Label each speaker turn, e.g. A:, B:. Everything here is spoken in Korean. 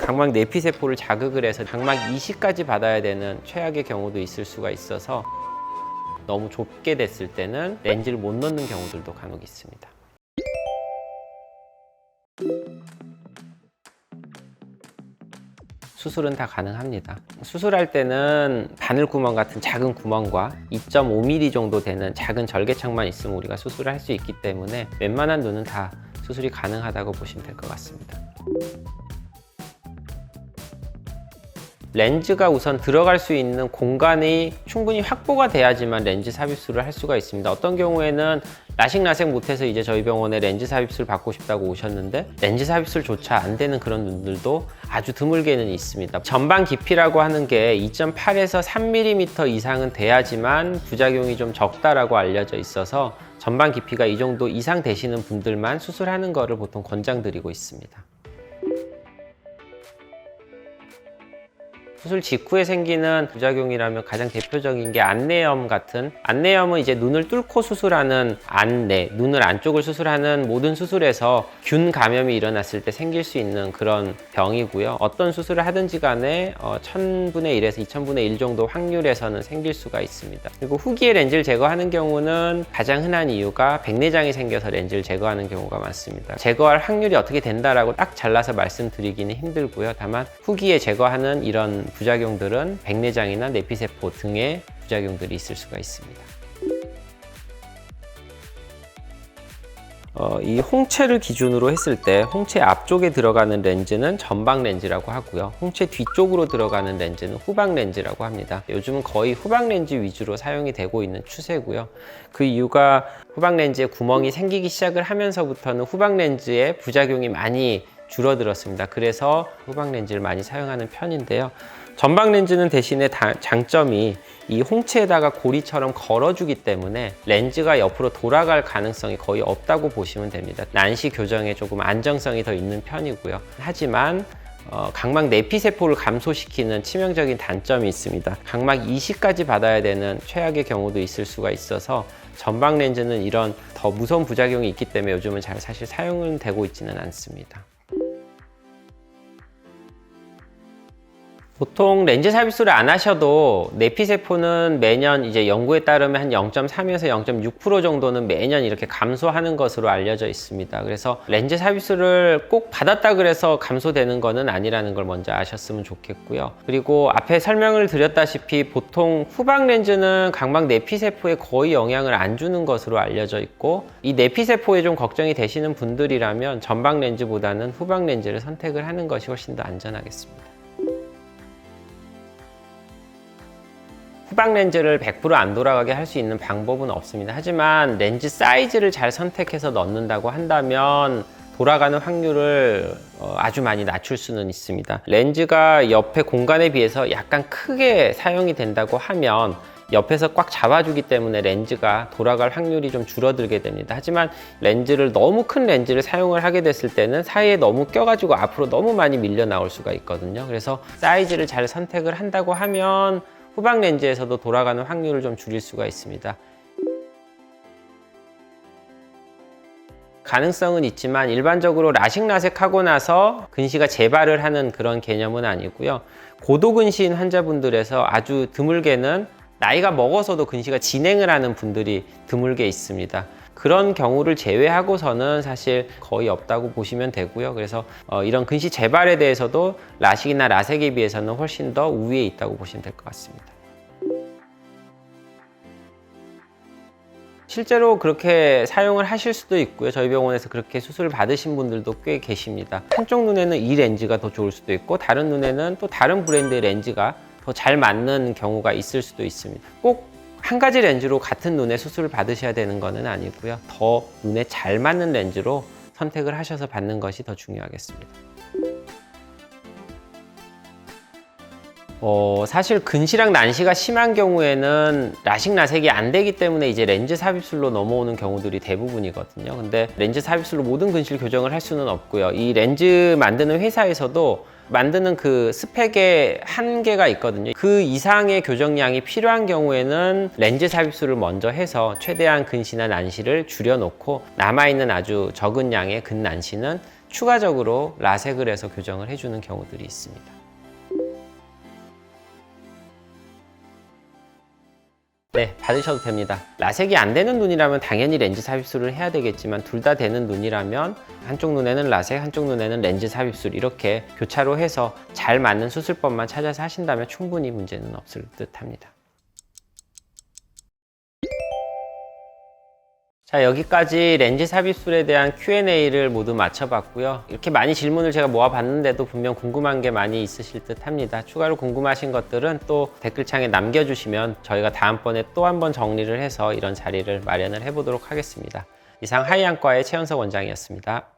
A: 각막 내피세포를 자극을 해서 각막 이식까지 받아야 되는 최악의 경우도 있을 수가 있어서 너무 좁게 됐을 때는 렌즈를 못 넣는 경우들도 간혹 있습니다. 수술은 다 가능합니다. 수술할 때는 바늘구멍 같은 작은 구멍과 2.5mm 정도 되는 작은 절개창만 있으면 우리가 수술을 할 수 있기 때문에 웬만한 눈은 다 수술이 가능하다고 보시면 될 것 같습니다. 렌즈가 우선 들어갈 수 있는 공간이 충분히 확보가 돼야지만 렌즈 삽입술을 할 수가 있습니다. 어떤 경우에는 라식 못해서 이제 저희 병원에 렌즈 삽입술 받고 싶다고 오셨는데 렌즈 삽입술조차 안 되는 그런 눈들도 아주 드물게는 있습니다. 전방 깊이라고 하는 게 2.8에서 3mm 이상은 돼야지만 부작용이 좀 적다라고 알려져 있어서 전방 깊이가 이 정도 이상 되시는 분들만 수술하는 거를 보통 권장드리고 있습니다. 수술 직후에 생기는 부작용이라면 가장 대표적인 게 안내염 같은, 안내염은 이제 눈을 뚫고 수술하는 안내, 눈을 안쪽을 수술하는 모든 수술에서 균 감염이 일어났을 때 생길 수 있는 그런 병이고요. 어떤 수술을 하든지 간에 1000분의 1에서 2000분의 1 정도 확률에서는 생길 수가 있습니다. 그리고 후기에 렌즈를 제거하는 경우는 가장 흔한 이유가 백내장이 생겨서 렌즈를 제거하는 경우가 많습니다. 제거할 확률이 어떻게 된다라고 딱 잘라서 말씀드리기는 힘들고요. 다만 후기에 제거하는 이런 부작용들은 백내장이나 내피세포 등의 부작용들이 있을 수가 있습니다. 이 홍채를 기준으로 했을 때 홍채 앞쪽에 들어가는 렌즈는 전방 렌즈라고 하고요. 홍채 뒤쪽으로 들어가는 렌즈는 후방 렌즈라고 합니다. 요즘은 거의 후방 렌즈 위주로 사용이 되고 있는 추세고요. 그 이유가 후방 렌즈에 구멍이 생기기 시작을 하면서부터는 후방 렌즈의 부작용이 많이 줄어들었습니다. 그래서 후방 렌즈를 많이 사용하는 편인데요. 전방 렌즈는 대신에 장점이 이 홍채에다가 고리처럼 걸어주기 때문에 렌즈가 옆으로 돌아갈 가능성이 거의 없다고 보시면 됩니다. 난시 교정에 조금 안정성이 더 있는 편이고요. 하지만 각막 내피세포를 감소시키는 치명적인 단점이 있습니다. 각막 이식까지 받아야 되는 최악의 경우도 있을 수가 있어서 전방 렌즈는 이런 더 무서운 부작용이 있기 때문에 요즘은 잘 사실 사용은 되고 있지는 않습니다. 보통 렌즈 삽입술을 안 하셔도 내피세포는 매년 이제 연구에 따르면 한 0.3에서 0.6% 정도는 매년 이렇게 감소하는 것으로 알려져 있습니다. 그래서 렌즈 삽입술을 꼭 받았다 그래서 감소되는 거는 아니라는 걸 먼저 아셨으면 좋겠고요. 그리고 앞에 설명을 드렸다시피 보통 후방 렌즈는 각막 내피세포에 거의 영향을 안 주는 것으로 알려져 있고 이 내피세포에 좀 걱정이 되시는 분들이라면 전방 렌즈보다는 후방 렌즈를 선택을 하는 것이 훨씬 더 안전하겠습니다. 후방 렌즈를 100% 안 돌아가게 할 수 있는 방법은 없습니다. 하지만 렌즈 사이즈를 잘 선택해서 넣는다고 한다면 돌아가는 확률을 아주 많이 낮출 수는 있습니다. 렌즈가 옆에 공간에 비해서 약간 크게 사용이 된다고 하면 옆에서 꽉 잡아주기 때문에 렌즈가 돌아갈 확률이 좀 줄어들게 됩니다. 하지만 렌즈를 너무 큰 렌즈를 사용을 하게 됐을 때는 사이에 너무 껴가지고 앞으로 너무 많이 밀려 나올 수가 있거든요. 그래서 사이즈를 잘 선택을 한다고 하면 후방 렌즈에서도 돌아가는 확률을 좀 줄일 수가 있습니다. 가능성은 있지만 일반적으로 라식하고 나서 근시가 재발을 하는 그런 개념은 아니고요. 고도근시인 환자분들에서 아주 드물게는 나이가 먹어서도 근시가 진행을 하는 분들이 드물게 있습니다. 그런 경우를 제외하고서는 사실 거의 없다고 보시면 되고요. 그래서 이런 근시 재발에 대해서도 라식이나 라섹에 비해서는 훨씬 더 우위에 있다고 보시면 될 것 같습니다. 실제로 그렇게 사용을 하실 수도 있고요. 저희 병원에서 그렇게 수술을 받으신 분들도 꽤 계십니다. 한쪽 눈에는 이 렌즈가 더 좋을 수도 있고 다른 눈에는 또 다른 브랜드의 렌즈가 더 잘 맞는 경우가 있을 수도 있습니다. 꼭 한 가지 렌즈로 같은 눈에 수술을 받으셔야 되는 것은 아니고요. 더 눈에 잘 맞는 렌즈로 선택을 하셔서 받는 것이 더 중요하겠습니다. 사실 근시랑 난시가 심한 경우에는 라섹이 안 되기 때문에 이제 렌즈 삽입술로 넘어오는 경우들이 대부분이거든요. 근데 렌즈 삽입술로 모든 근시를 교정을 할 수는 없고요. 이 렌즈 만드는 회사에서도 만드는 그 스펙에 한계가 있거든요. 그 이상의 교정량이 필요한 경우에는 렌즈 삽입술을 먼저 해서 최대한 근시나 난시를 줄여놓고 남아있는 아주 적은 양의 근난시는 추가적으로 라섹을 해서 교정을 해주는 경우들이 있습니다. 네, 받으셔도 됩니다. 라섹이 안 되는 눈이라면 당연히 렌즈 삽입술을 해야 되겠지만 둘 다 되는 눈이라면 한쪽 눈에는 라섹, 한쪽 눈에는 렌즈 삽입술 이렇게 교차로 해서 잘 맞는 수술법만 찾아서 하신다면 충분히 문제는 없을 듯 합니다. 자, 여기까지 렌즈 삽입술에 대한 Q&A를 모두 마쳐봤고요. 이렇게 많이 질문을 제가 모아봤는데도 분명 궁금한 게 많이 있으실 듯 합니다. 추가로 궁금하신 것들은 또 댓글창에 남겨주시면 저희가 다음번에 또 한번 정리를 해서 이런 자리를 마련을 해보도록 하겠습니다. 이상 하이안과의 최현석 원장이었습니다.